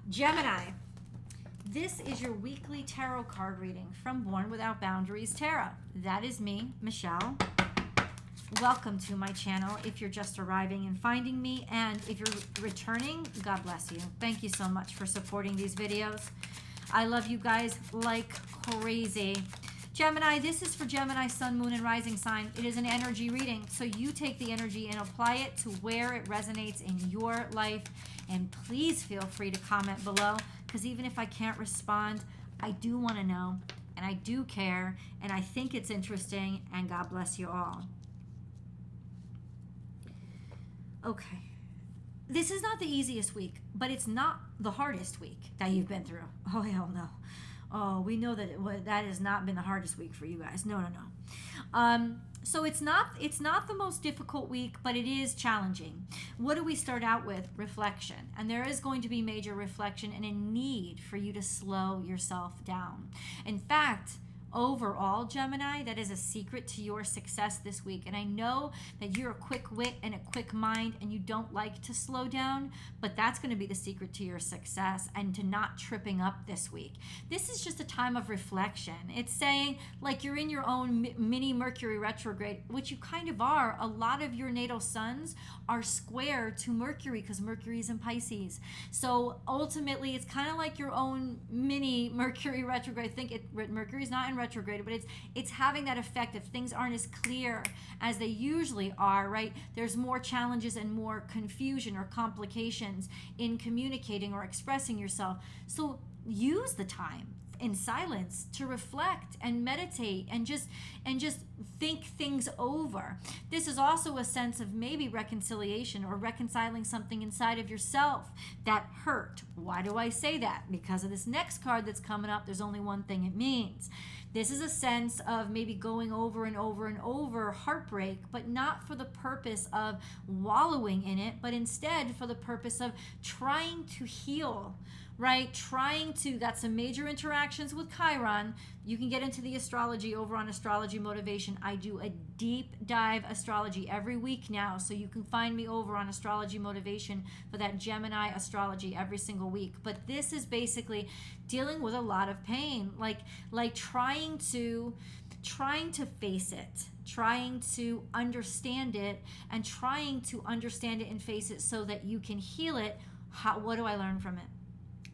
Gemini, this is your weekly tarot card reading from Born Without Boundaries Tarot. That is me, Michelle. Welcome to my channel if you're just arriving and finding me, and if you're returning, God bless you. Thank you so much for supporting these videos. I love you guys like crazy. Gemini, this is for Gemini, Sun, Moon, and Rising sign. It is an energy reading, so you take the energy and apply it to where it resonates in your life. And please feel free to comment below, because even if I can't respond, I do want to know, and I do care, and I think it's interesting, and God bless you all. Okay. This is not the easiest week, but it's not the hardest week that you've been through. Oh, hell no. Oh, we know that that has not been the hardest week for you guys. No, no, no. So it's not the most difficult week, but it is challenging. What do we start out with? Reflection. And there is going to be major reflection and a need for you to slow yourself down. In fact, overall, Gemini, that is a secret to your success this week. And I know that you're a quick wit and a quick mind and you don't like to slow down, but that's going to be the secret to your success and to not tripping up this week. This is just a time of reflection. It's saying like you're in your own mini Mercury retrograde, which you kind of are. A lot of your natal suns are square to Mercury because Mercury is in Pisces. So ultimately, it's kind of like your own mini Mercury retrograde. Mercury's not in retrograde, but it's having that effect if things aren't as clear as they usually are, right? There's more challenges and more confusion or complications in communicating or expressing yourself. So use the time in silence to reflect and meditate and just think things over. This is also a sense of maybe reconciliation or reconciling something inside of yourself that hurt. Why do I say that? Because of this next card that's coming up, there's only one thing it means. This is a sense of maybe going over and over and over heartbreak, but not for the purpose of wallowing in it, but instead for the purpose of trying to heal, right? Got some major interactions with Chiron. You can get into the astrology over on Astrology Motivation. I do a deep dive astrology every week now, so you can find me over on Astrology Motivation for that Gemini astrology every single week. But this is basically dealing with a lot of pain, like trying to face it, trying to understand it, and trying to understand it and face it so that you can heal it. What do I learn from it?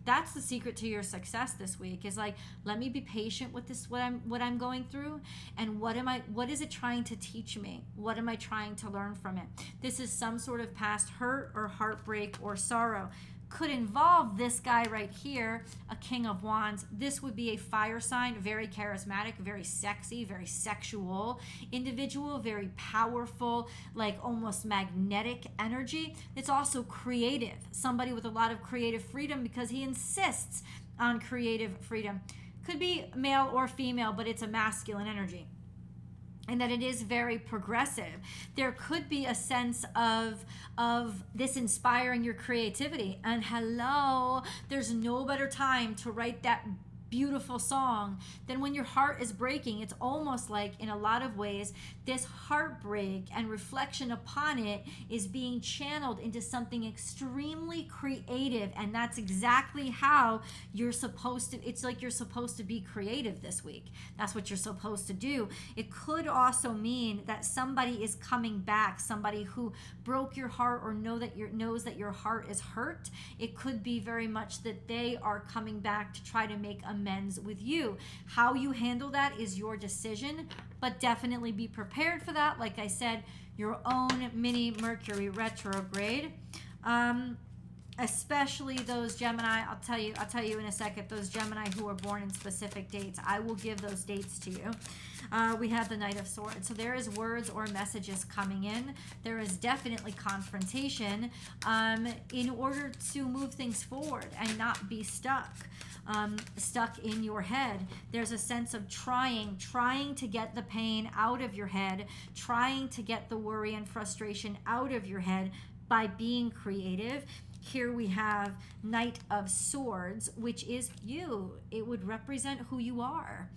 That's the secret to your success this week, is like, let me be patient with this, what I'm going through, and what is it trying to teach me? What am I trying to learn from it? This is some sort of past hurt or heartbreak or sorrow. Could involve this guy right here, a King of Wands. This would be a fire sign, very charismatic, very sexy, very sexual individual, very powerful, like almost magnetic energy. It's also creative, somebody with a lot of creative freedom because he insists on creative freedom. Could be male or female, but it's a masculine energy. And that it is very progressive. There could be a sense of this inspiring your creativity. And hello, there's no better time to write that beautiful song than when your heart is breaking. It's almost like, in a lot of ways, this heartbreak and reflection upon it is being channeled into something extremely creative, and that's exactly how you're supposed to. It's like you're supposed to be creative this week. That's what you're supposed to do. It could also mean that somebody is coming back, somebody who broke your heart or knows that your heart is hurt. It could be very much that they are coming back to try to make amends with you. How you handle that is your decision, but definitely be prepared for that. Like I said, your own mini Mercury retrograde. Especially those Gemini, I'll tell you in a second, those Gemini who are born in specific dates. I will give those dates to you. We have the Knight of Swords. So there is words or messages coming in. There is definitely confrontation in order to move things forward and not be stuck in your head. There's a sense of trying to get the pain out of your head, trying to get the worry and frustration out of your head by being creative. Here we have Knight of Swords, which is you. It would represent who you are.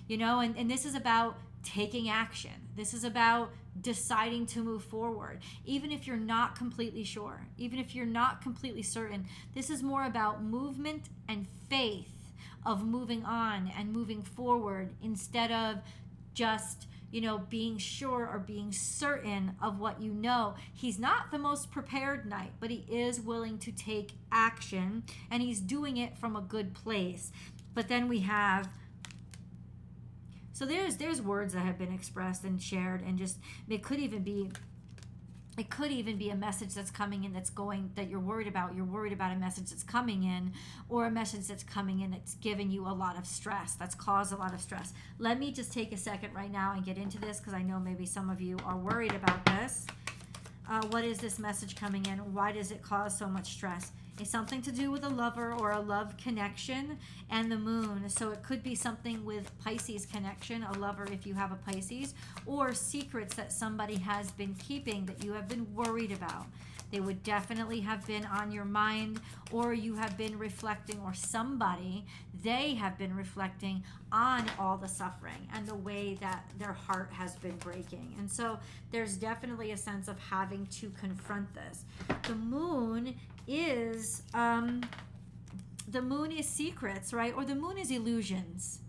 you know, and this is about taking action. This is about deciding to move forward. Even if you're not completely sure, even if you're not completely certain, this is more about movement and faith of moving on and moving forward instead of just, you know, being sure or being certain of what you know. He's not the most prepared knight, but he is willing to take action, and he's doing it from a good place. But then we have, so there's words that have been expressed and shared, and just it could even be a message that's coming in that's going, that you're worried about. You're worried about a message that's coming in, or a message that's coming in that's giving you a lot of stress, that's caused a lot of stress. Let me just take a second right now and get into this, because I know maybe some of you are worried about this. What is this message coming in? Why does it cause so much stress? It's something to do with a lover or a love connection and the moon. So it could be something with Pisces connection, a lover if you have a Pisces, or secrets that somebody has been keeping that you have been worried about. They would definitely have been on your mind, or you have been reflecting, or somebody, they have been reflecting on all the suffering and the way that their heart has been breaking. And so there's definitely a sense of having to confront this. The moon is secrets, right? Or the moon is illusions.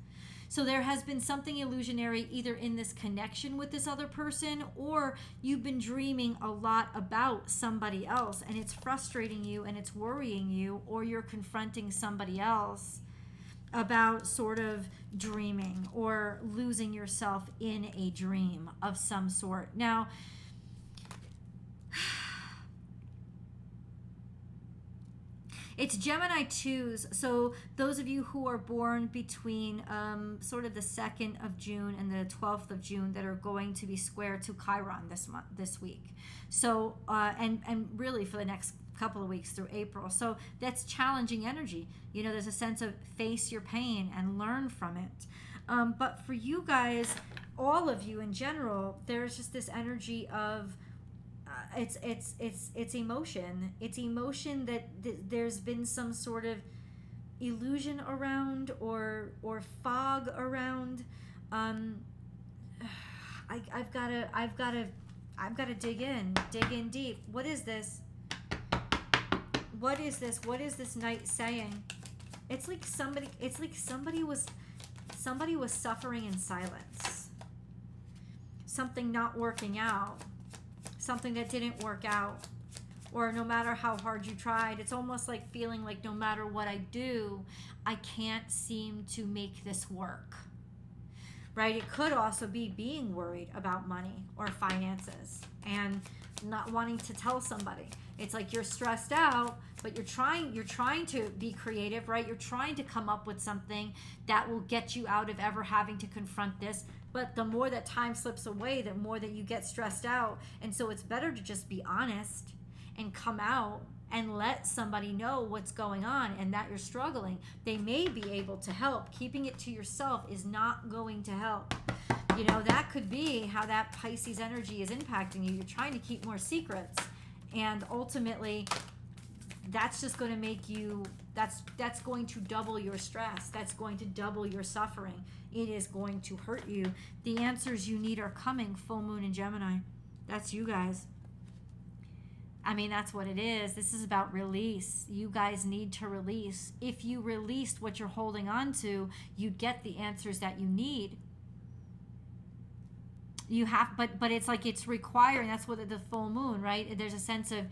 So there has been something illusionary either in this connection with this other person, or you've been dreaming a lot about somebody else and it's frustrating you and it's worrying you, or you're confronting somebody else about sort of dreaming or losing yourself in a dream of some sort. Now, it's Gemini 2s, so those of you who are born between sort of the 2nd of June and the 12th of June that are going to be square to Chiron this week. So, and really for the next couple of weeks through April. So that's challenging energy. You know, there's a sense of face your pain and learn from it. But for you guys, all of you in general, there's just this energy of it's emotion. It's emotion that there's been some sort of illusion around or fog around. I've got to dig in deep. What is this? What is this? What is this knight saying? It's like somebody was suffering in silence. Something not working out. Something that didn't work out, or no matter how hard you tried, it's almost like feeling like no matter what I do, I can't seem to make this work, right? It could also be being worried about money or finances and not wanting to tell somebody. It's like you're stressed out, but you're trying to be creative, right? You're trying to come up with something that will get you out of ever having to confront this. But the more that time slips away, the more that you get stressed out. And so it's better to just be honest and come out and let somebody know what's going on and that you're struggling. They may be able to help. Keeping it to yourself is not going to help. You know, that could be how that Pisces energy is impacting you. You're trying to keep more secrets, and ultimately that's just going to make you, that's going to double your stress. That's going to double your suffering. It is going to hurt you. The answers you need are coming. Full moon in Gemini. That's you guys. I mean, that's what it is. This is about release. You guys need to release. If you released what you're holding on to, you'd get the answers that you need. You have, but it's like it's requiring, that's what the full moon, right? There's a sense of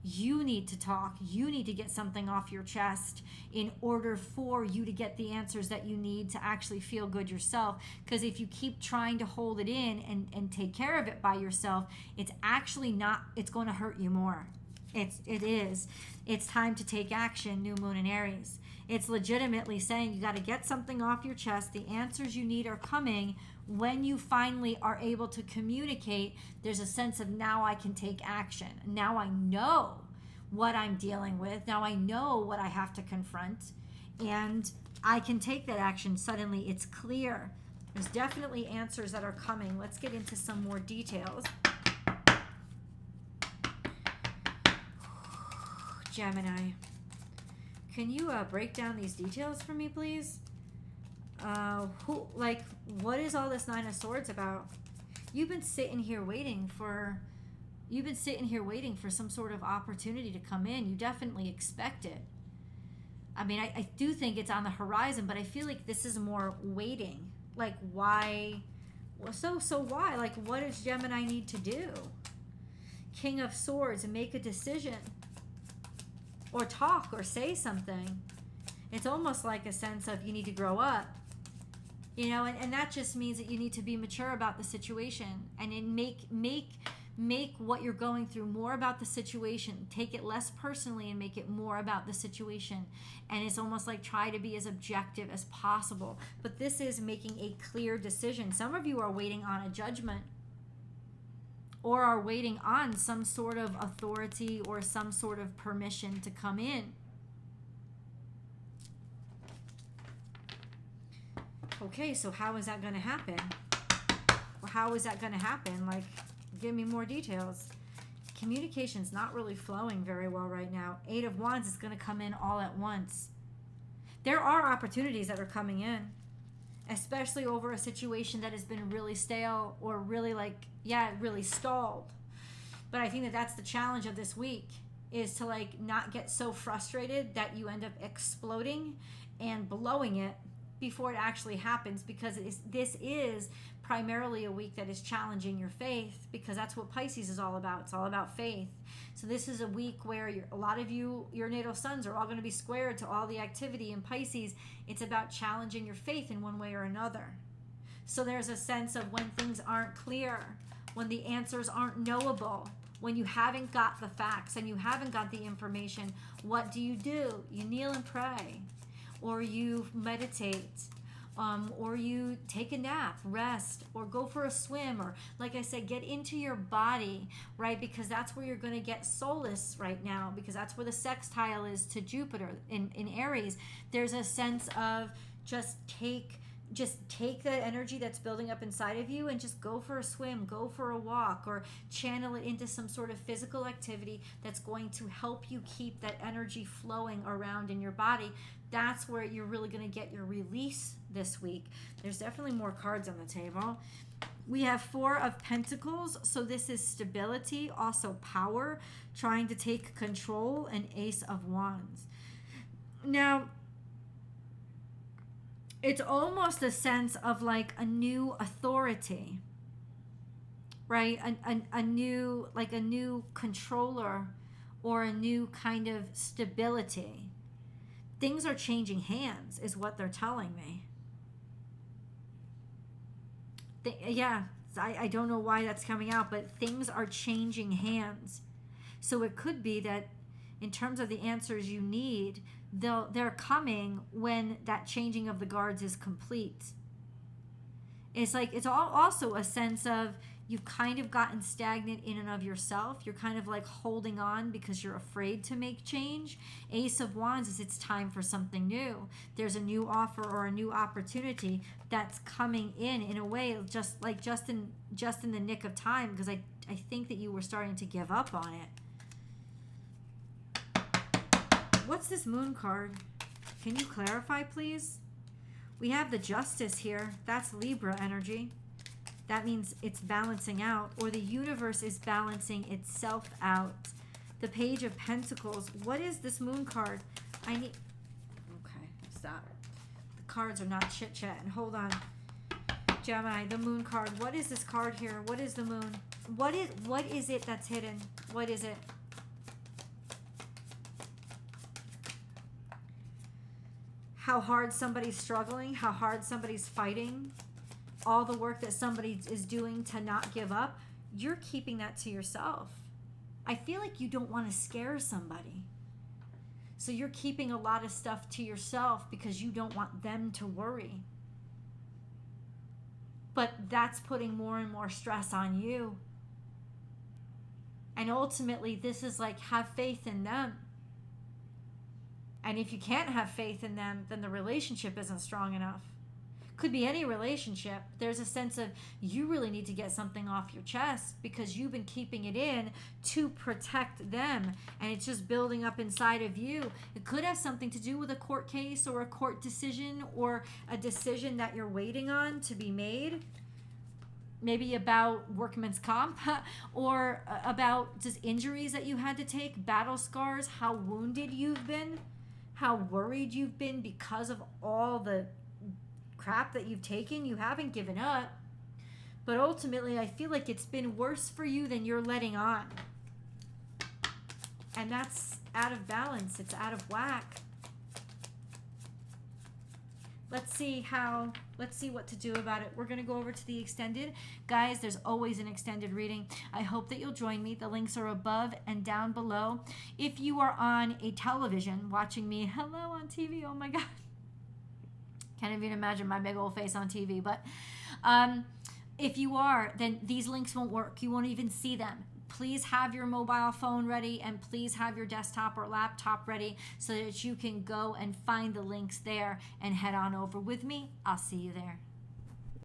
you need to talk. You need to get something off your chest in order for you to get the answers that you need to actually feel good yourself. Because if you keep trying to hold it in and take care of it by yourself, it's actually not, it's going to hurt you more. It is. It's time to take action, new moon in Aries. It's legitimately saying you got to get something off your chest. The answers you need are coming. When you finally are able to communicate, there's a sense of now I can take action. Now I know what I'm dealing with. Now I know what I have to confront, and I can take that action. Suddenly it's clear. There's definitely answers that are coming. Let's get into some more details. Gemini, can you break down these details for me, please? What is all this Nine of Swords about? You've been sitting here waiting for some sort of opportunity to come in. You definitely expect it. I mean, I do think it's on the horizon, but I feel like this is more waiting. Like, why? So why? Like, what does Gemini need to do? King of Swords, and make a decision. Or talk or say something. It's almost like a sense of you need to grow up. You know, and that just means that you need to be mature about the situation and then make what you're going through more about the situation. Take it less personally and make it more about the situation. And it's almost like try to be as objective as possible. But this is making a clear decision. Some of you are waiting on a judgment or are waiting on some sort of authority or some sort of permission to come in. Okay, so how is that going to happen? Well, how is that going to happen? Like, give me more details. Communication's not really flowing very well right now. 8 of Wands is going to come in all at once. There are opportunities that are coming in, especially over a situation that has been really stale or really really stalled. But I think that that's the challenge of this week, is to like not get so frustrated that you end up exploding and blowing it before it actually happens, because this is primarily a week that is challenging your faith, because that's what Pisces is all about. It's all about faith. So this is a week where a lot of you, your natal suns, are all going to be squared to all the activity in Pisces. It's about challenging your faith in one way or another. So there's a sense of when things aren't clear, when the answers aren't knowable, when you haven't got the facts and you haven't got the information, what do? You kneel and pray, or you meditate, or you take a nap, rest, or go for a swim, or like I said, get into your body, right? Because that's where you're going to get solace right now, because that's where the sextile is to Jupiter in Aries. There's a sense of just take the energy that's building up inside of you and just go for a swim, go for a walk, or channel it into some sort of physical activity that's going to help you keep that energy flowing around in your body. That's where you're really going to get your release this week. There's definitely more cards on the table. We have 4 of Pentacles, so this is stability, also power, trying to take control, and Ace of Wands. Now, it's almost a sense of like a new authority, right? A new controller, or a new kind of stability. Things are changing hands is what they're telling me. I don't know why that's coming out, but things are changing hands. So it could be that in terms of the answers you need, they're coming when that changing of the guards is complete. It's like, it's also a sense of you've kind of gotten stagnant in and of yourself. You're kind of like holding on because you're afraid to make change. Ace of Wands is it's time for something new. There's a new offer or a new opportunity that's coming in a way just in the nick of time, because I think that you were starting to give up on it. What's this Moon card? Can you clarify, please? We have the Justice here. That's Libra energy. That means it's balancing out, or the universe is balancing itself out. The Page of Pentacles. What is this Moon card? Okay, stop. The cards are not chit-chatting. Hold on. Gemini, the Moon card. What is this card here? What is the Moon? What is it that's hidden? What is it? How hard somebody's struggling, how hard somebody's fighting, all the work that somebody is doing to not give up, you're keeping that to yourself. I feel like you don't want to scare somebody. So you're keeping a lot of stuff to yourself because you don't want them to worry. But that's putting more and more stress on you. And ultimately, this is like, have faith in them. And if you can't have faith in them, then the relationship isn't strong enough. Could be any relationship. There's a sense of you really need to get something off your chest because you've been keeping it in to protect them, and it's just building up inside of you. It could have something to do with a court case or a court decision or a decision that you're waiting on to be made. Maybe about workman's comp or about just injuries that you had to take, battle scars, how wounded you've been, how worried you've been because of all the crap that you've taken. You haven't given up, but ultimately I feel like it's been worse for you than you're letting on. And that's out of balance. It's out of whack. Let's see what to do about it. We're going to go over to the extended. Guys, there's always an extended reading. I hope that you'll join me. The links are above and down below. If you are on a television watching me, hello on TV, oh my God. Can't even imagine my big old face on TV. But if you are, then these links won't work. You won't even see them. Please have your mobile phone ready, and please have your desktop or laptop ready so that you can go and find the links there and head on over with me. I'll see you there.